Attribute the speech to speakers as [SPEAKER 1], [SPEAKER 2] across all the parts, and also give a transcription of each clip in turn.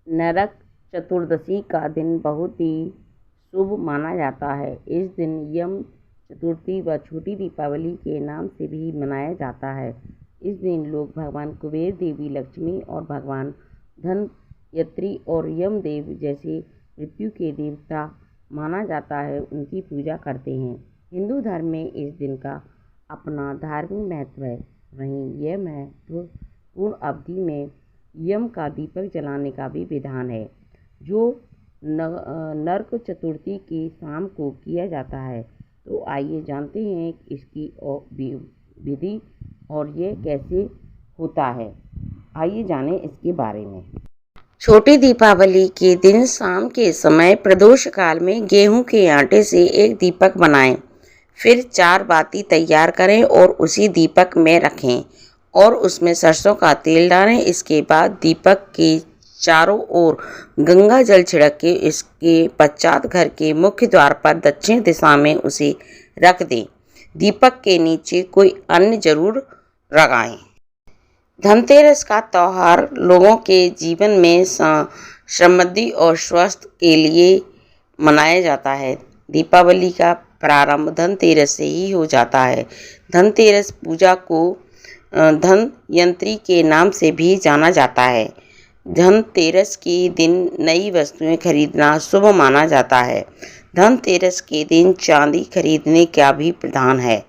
[SPEAKER 1] नरक चतुर्दशी का दिन बहुत ही शुभ माना जाता है। इस दिन यम चतुर्थी व छोटी दीपावली के नाम से भी मनाया जाता है। इस दिन लोग भगवान कुबेर, देवी लक्ष्मी और भगवान धनयत्री और यमदेव जैसे मृत्यु के देवता माना जाता है उनकी पूजा करते हैं। हिंदू धर्म में इस दिन का अपना धार्मिक महत्व है। वहीं यह महत्वपूर्ण अवधि में यम का दीपक जलाने का भी विधान है, जो नरक चतुर्थी की शाम को किया जाता है। तो आइए जानते हैं इसकी विधि और ये कैसे होता है। आइए जानें इसके बारे में। छोटी दीपावली के दिन शाम के समय प्रदोष काल में गेहूं के आटे से एक दीपक बनाएं। फिर 4 बाती तैयार करें और उसी दीपक में रखें और उसमें सरसों का तेल डालें। इसके बाद दीपक के चारों ओर गंगा जल छिड़क के इसके पश्चात घर के मुख्य द्वार पर दक्षिण दिशा में उसे रख दें। दीपक के नीचे कोई अन्न जरूर लगाएं। धनतेरस का त्यौहार लोगों के जीवन में समृद्धि और स्वास्थ्य के लिए मनाया जाता है। दीपावली का प्रारंभ धनतेरस से ही हो जाता है। धनतेरस पूजा को धनयंत्री के नाम से भी जाना जाता है। धनतेरस के दिन नई वस्तुएं खरीदना शुभ माना जाता है। धनतेरस के दिन चांदी खरीदने का भी प्रधान है।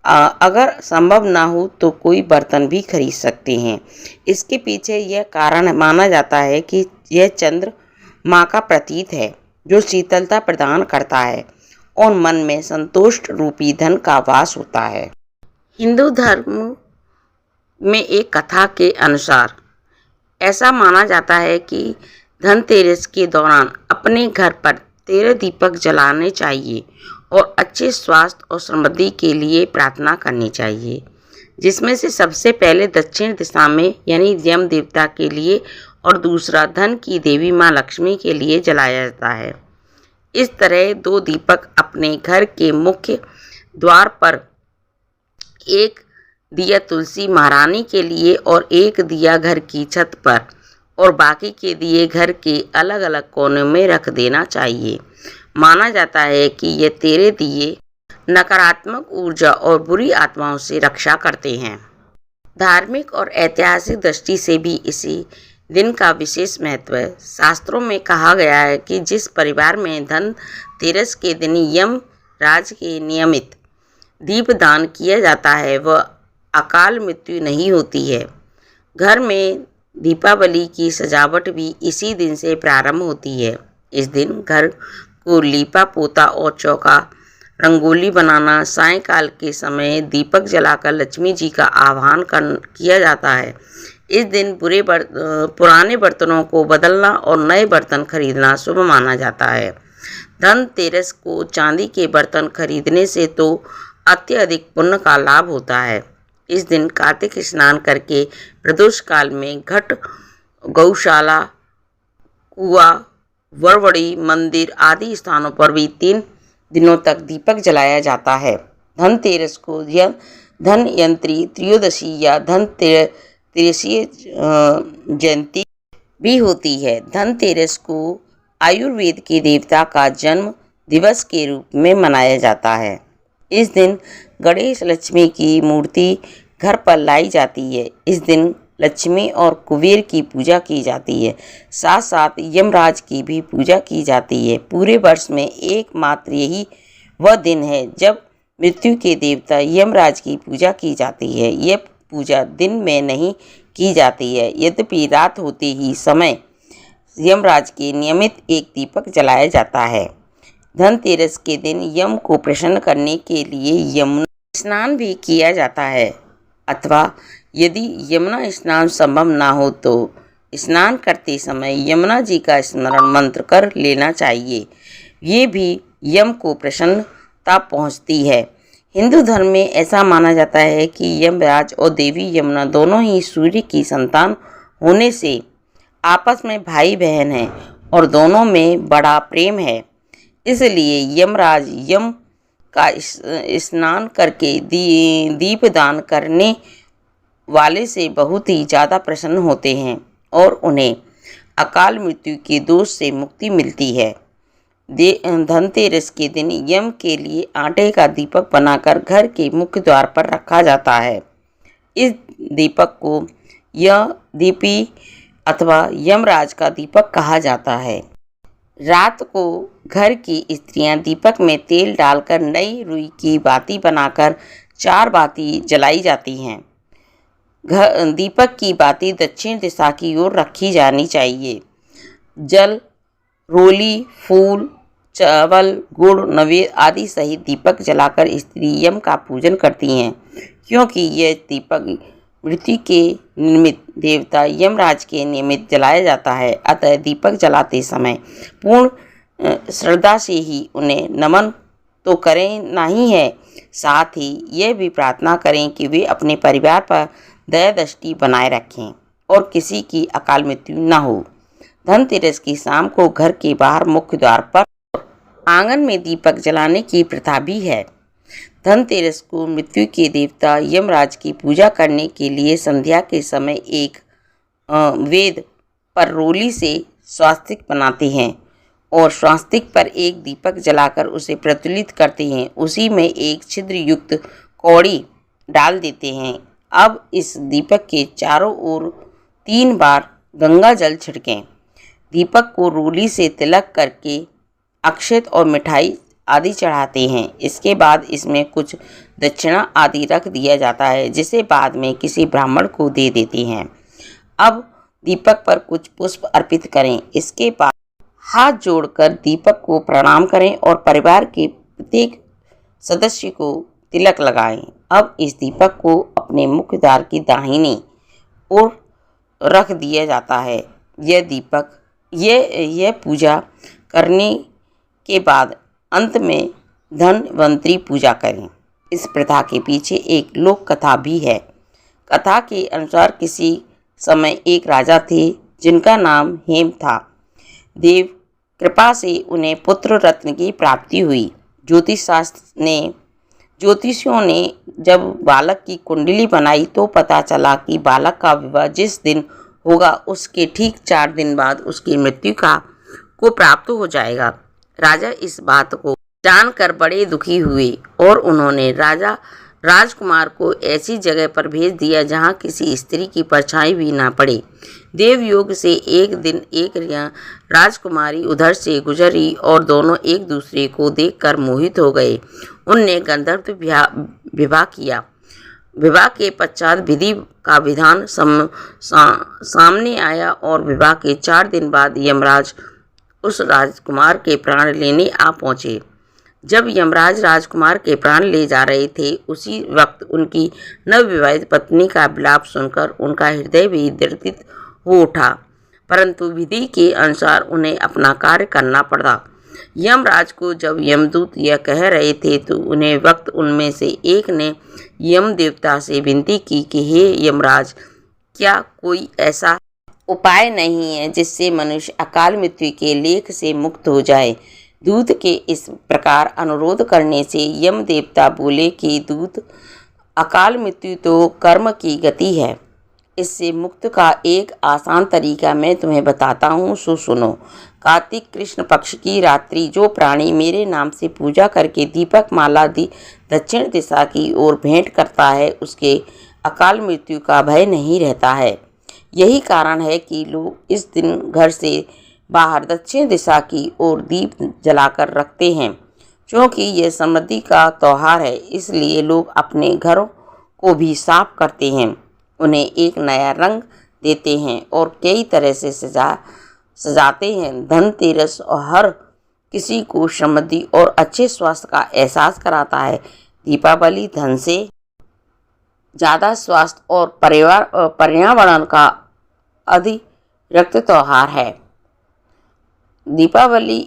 [SPEAKER 1] अगर संभव ना हो तो कोई बर्तन भी खरीद सकते हैं। इसके पीछे यह कारण माना जाता है कि यह चंद्र माँ का प्रतीक है, जो शीतलता प्रदान करता है और मन में संतोष रूपी धन का वास होता है। हिंदू धर्म में एक कथा के अनुसार ऐसा माना जाता है कि धनतेरस के दौरान अपने घर पर 13 दीपक जलाने चाहिए और अच्छे स्वास्थ्य और समृद्धि के लिए प्रार्थना करनी चाहिए, जिसमें से सबसे पहले दक्षिण दिशा में यानी यम देवता के लिए और दूसरा धन की देवी माँ लक्ष्मी के लिए जलाया जाता है। इस तरह 2 दीपक अपने घर के मुख्य द्वार पर, एक दिया तुलसी महारानी के लिए और एक दिया घर की छत पर, और बाकी के दिए घर के अलग अलग कोनों में रख देना चाहिए। माना जाता है कि ये 13 दिए नकारात्मक ऊर्जा और बुरी आत्माओं से रक्षा करते हैं। धार्मिक और ऐतिहासिक दृष्टि से भी इसी दिन का विशेष महत्व है। शास्त्रों में कहा गया है कि जिस परिवार में धनतेरस के दिन यमराज के नियमित दीपदान किया जाता है वह अकाल मृत्यु नहीं होती है। घर में दीपावली की सजावट भी इसी दिन से प्रारंभ होती है। इस दिन घर को लीपा पोता और चौका रंगोली बनाना, सायंकाल के समय दीपक जलाकर लक्ष्मी जी का आह्वान किया जाता है। इस दिन पुराने बर्तनों को बदलना और नए बर्तन खरीदना शुभ माना जाता है। धनतेरस को चांदी के बर्तन खरीदने से तो अत्यधिक पुण्य का लाभ होता है। इस दिन कार्तिक स्नान करके प्रदोष काल में घट, गौशाला, कुआं, वरवड़ी, मंदिर आदि स्थानों पर भी 3 दिनों तक दीपक जलाया जाता है। धनतेरस को धनयंत्री त्रयोदशी या धनतेरसीय जयंती भी होती है। धनतेरस को आयुर्वेद के देवता का जन्म दिवस के रूप में मनाया जाता है। इस दिन गणेश लक्ष्मी की मूर्ति घर पर लाई जाती है। इस दिन लक्ष्मी और कुबेर की पूजा की जाती है, साथ साथ यमराज की भी पूजा की जाती है। पूरे वर्ष में एकमात्र यही वह दिन है जब मृत्यु के देवता यमराज की पूजा की जाती है। यह पूजा दिन में नहीं की जाती है, यद्यपि रात होते ही समय यमराज के नियमित एक दीपक जलाया जाता है। धनतेरस के दिन यम को प्रसन्न करने के लिए यमुना स्नान भी किया जाता है, अथवा यदि यमुना स्नान संभव ना हो तो स्नान करते समय यमुना जी का स्मरण मंत्र कर लेना चाहिए। ये भी यम को प्रसन्नता पहुँचती है। हिंदू धर्म में ऐसा माना जाता है कि यमराज और देवी यमुना दोनों ही सूर्य की संतान होने से आपस में भाई बहन हैं और दोनों में बड़ा प्रेम है। इसलिए यमराज यम का स्नान करके दीपदान करने वाले से बहुत ही ज़्यादा प्रसन्न होते हैं और उन्हें अकाल मृत्यु के दोष से मुक्ति मिलती है। धनतेरस के दिन यम के लिए आटे का दीपक बनाकर घर के मुख्य द्वार पर रखा जाता है। इस दीपक को दीपी अथवा यमराज का दीपक कहा जाता है। रात को घर की स्त्रियां दीपक में तेल डालकर नई रुई की बाती बनाकर 4 बाती जलाई जाती हैं। दीपक की बाती दक्षिण दिशा की ओर रखी जानी चाहिए। जल, रोली, फूल, चावल, गुड़, नवेद आदि सहित दीपक जलाकर स्त्री यम का पूजन करती हैं, क्योंकि यह दीपक मृत्यु के निमित्त देवता यमराज के निमित्त जलाया जाता है। अतः दीपक जलाते समय पूर्ण श्रद्धा से ही उन्हें नमन तो करें नहीं है, साथ ही यह भी प्रार्थना करें कि वे अपने परिवार पर दया दृष्टि बनाए रखें और किसी की अकाल मृत्यु न हो। धनतेरस की शाम को घर के बाहर मुख्य द्वार पर आंगन में दीपक जलाने की प्रथा भी है। धनतेरस को मृत्यु के देवता यमराज की पूजा करने के लिए संध्या के समय एक वेद पर रोली से स्वास्तिक बनाते हैं और स्वास्तिक पर एक दीपक जलाकर उसे प्रज्वलित करते हैं। उसी में एक छिद्र युक्त कौड़ी डाल देते हैं। अब इस दीपक के चारों ओर 3 बार गंगा जल छिड़कें। दीपक को रोली से तिलक करके अक्षत और मिठाई आदि चढ़ाते हैं। इसके बाद इसमें कुछ दक्षिणा आदि रख दिया जाता है, जिसे बाद में किसी ब्राह्मण को दे देते हैं। अब दीपक पर कुछ पुष्प अर्पित करें। इसके बाद हाथ जोड़कर दीपक को प्रणाम करें और परिवार के प्रत्येक सदस्य को तिलक लगाएं। अब इस दीपक को अपने मुख्य द्वार की दाहिनी ओर रख दिया जाता है। यह पूजा करने के बाद अंत में धनवंतरी पूजा करें। इस प्रथा के पीछे एक लोक कथा भी है। कथा के अनुसार किसी समय एक राजा थे जिनका नाम हेम था। देव कृपा से उन्हें पुत्र रत्न की प्राप्ति हुई। ज्योतिषियों ने जब बालक की कुंडली बनाई तो पता चला कि बालक का विवाह जिस दिन होगा उसके ठीक 4 दिन बाद उसकी मृत्यु को प्राप्त हो जाएगा। राजा इस बात को जानकर बड़े दुखी हुए और उन्होंने राजकुमार को ऐसी जगह पर भेज दिया जहां किसी स्त्री की परछाई भी ना पड़े। देवयोग से एक दिन एक राजकुमारी उधर से गुजरी और दोनों एक दूसरे को देखकर मोहित हो गए। उनने गंधर्व विवाह किया। विवाह के पश्चात विधि का विधान सामने आया और विवाह के 4 दिन बाद यमराज उस राजकुमार के प्राण लेने आ पहुँचे। जब यमराज राजकुमार के प्राण ले जा रहे थे, उसी वक्त उनकी नवविवाहित पत्नी का विलाप सुनकर उनका हृदय भी द्रवित हो उठा, परंतु विधि के अनुसार उन्हें अपना कार्य करना पड़ा। यमराज को जब यमदूत यह कह रहे थे तो उन्हें वक्त उनमें से एक ने यम देवता से विनती की कि हे यमराज, क्या कोई ऐसा उपाय नहीं है जिससे मनुष्य अकाल मृत्यु के लेख से मुक्त हो जाए। दूत के इस प्रकार अनुरोध करने से यम देवता बोले कि दूत, अकाल मृत्यु तो कर्म की गति है। इससे मुक्त का एक आसान तरीका मैं तुम्हें बताता हूँ, सो सुनो। कार्तिक कृष्ण पक्ष की रात्रि जो प्राणी मेरे नाम से पूजा करके दीपक माला दक्षिण दिशा की ओर भेंट करता है, उसके अकाल मृत्यु का भय नहीं रहता है। यही कारण है कि लोग इस दिन घर से बाहर दक्षिण दिशा की ओर दीप जलाकर रखते हैं। क्योंकि यह समृद्धि का त्यौहार है, इसलिए लोग अपने घरों को भी साफ करते हैं, उन्हें एक नया रंग देते हैं और कई तरह से सजाते हैं। धनतेरस और हर किसी को समृद्धि और अच्छे स्वास्थ्य का एहसास कराता है। दीपावली धन से ज़्यादा स्वास्थ्य और पर्यावरण का अधिरक्त त्यौहार है। दीपावली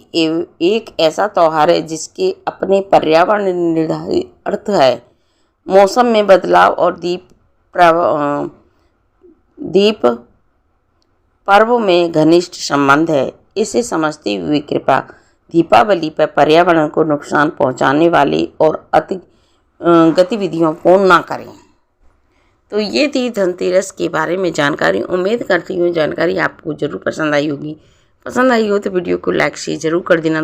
[SPEAKER 1] एक ऐसा त्यौहार है जिसके अपने पर्यावरण निर्धारित अर्थ है। मौसम में बदलाव और दीप पर्व में घनिष्ठ संबंध है। इसे समझते हुए कृपया दीपावली पर पर्यावरण को नुकसान पहुंचाने वाली और अति गतिविधियों को न करें। तो ये थी धनतेरस के बारे में जानकारी। उम्मीद करती हूँ जानकारी आपको ज़रूर पसंद आई होगी। पसंद आई हो तो वीडियो को लाइक शेयर ज़रूर कर देना।